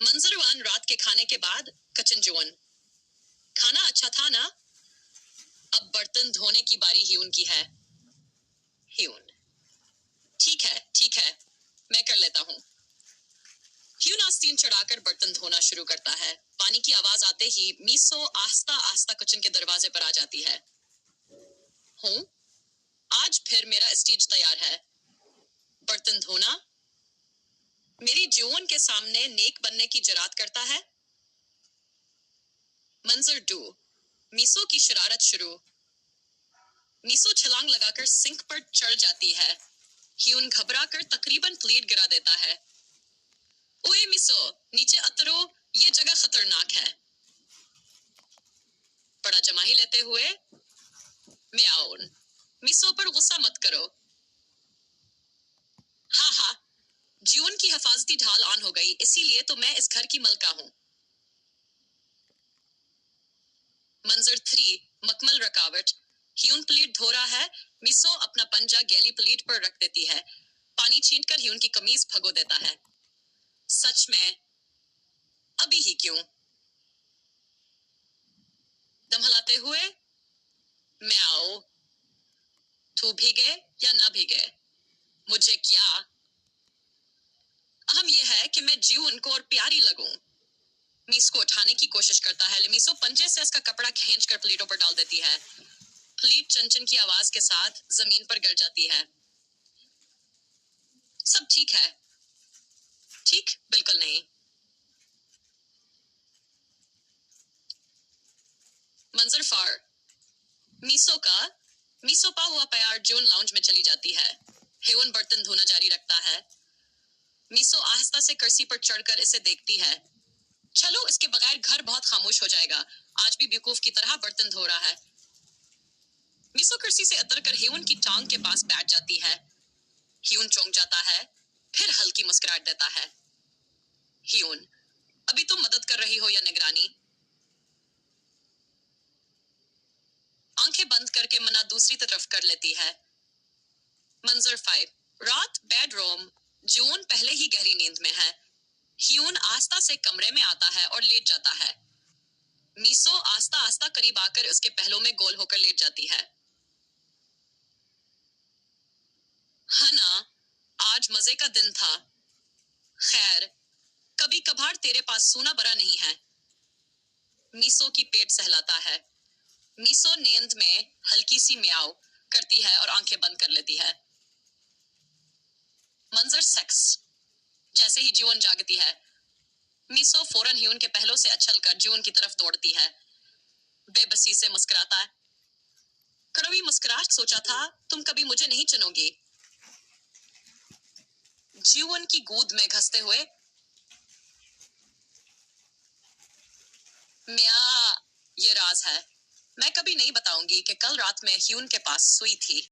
मंजर वन रात के खाने के बाद किचन जोन। खाना अच्छा था ना? अब बर्तन धोने की बारी ह्यून की है। ह्यून: ठीक है, मैं कर लेता हूँ। ह्यून आस्तीन चढ़ाकर बर्तन धोना शुरू करता है। पानी की आवाज आते ही मीसो आस्ता आस्ता किचन के दरवाजे पर आ जाती है। हूँ, आज फिर मेरा स्टेज तैयार है। बर्तन धोना मेरी जुओन के सामने नेक बनने की जरात करता है। मंजर डू: मीसो की शरारत शुरू। मीसो छलांग लगाकर सिंक पर चढ़ जाती है। ह्यून घबराकर तकरीबन प्लेट गिरा देता है। ओए मीसो, नीचे उतरो, ये जगह खतरनाक है। बड़ा जमाही लेते हुए म्याऊन: मीसो पर गुस्सा मत करो। हाँ, जीवन की हिफाजती ढाल ऑन हो गई, इसीलिए तो मैं इस घर की मलका हूँ। मंजर 3: मकमल रकावट। ह्यून प्लेट धो रहा है। मिसो अपना पंजा गैली प्लेट पर रख देती है। पानी छींटकर ह्यून की कमीज भगो देता है। सच में? अभी ही क्यों? दम हिलाते हुए म्याओ: तू भीगे या ना भीगे, मुझे क्या? अहम यह है कि मैं जीवन को और प्यारी लगूं। मीस को उठाने की कोशिश करता है, लेकिन मीसो पंजे से उसका कपड़ा खींचकर प्लेटों पर डाल देती है। प्लेट चंचन की आवाज के साथ जमीन पर गिर जाती है। सब ठीक है? ठीक बिल्कुल नहीं। मंजर 4: मीसो पा हुआ प्यार जून लाउंज में चली जाती है। हेवन बर्तन धोना जारी रखता है। मीसो आहिस्ता से कुर्सी पर चढ़कर इसे देखती है। चलो, इसके बगैर घर बहुत खामोश हो जाएगा। आज भी बेवकूफ की तरह बर्तन धो रहा है। मीसो कुर्सी से उतरकर हेवन की टांग के पास बैठ जाती है। ह्यून चौंक जाता है, फिर हल्की मुस्कुराहट देता है। ह्यून: अभी तुम मदद कर रही हो या निगरानी? आंखें बंद करके मना दूसरी तरफ कर लेती है। मंजर 5: रात बेडरूम। जून पहले ही गहरी नींद में है। ह्यून आस्ता से कमरे में आता है और लेट जाता है। मीसो आस्ता आस्ता करीब आकर उसके पहलों में गोल होकर लेट जाती है। है ना, आज मजे का दिन था। खैर, कभी कभार तेरे पास सोना बड़ा नहीं है। मीसो की पेट सहलाता है। मीसो नींद में हल्की सी म्याऊ करती है और आंखें बंद कर लेती है। मंजर 6: जैसे ही जून जागती है, मीसो फौरन ह्यून के पहलों से उछलकर जून की तरफ दौड़ती है। बेबसी से मुस्कुराता है। कड़वी मुस्कुराहट, सोचा था तुम कभी मुझे नहीं चुनोगी। जून की गोद में घसते हुए म्या, ये राज है। मैं कभी नहीं बताऊंगी कि कल रात में ह्यून के पास सुई थी।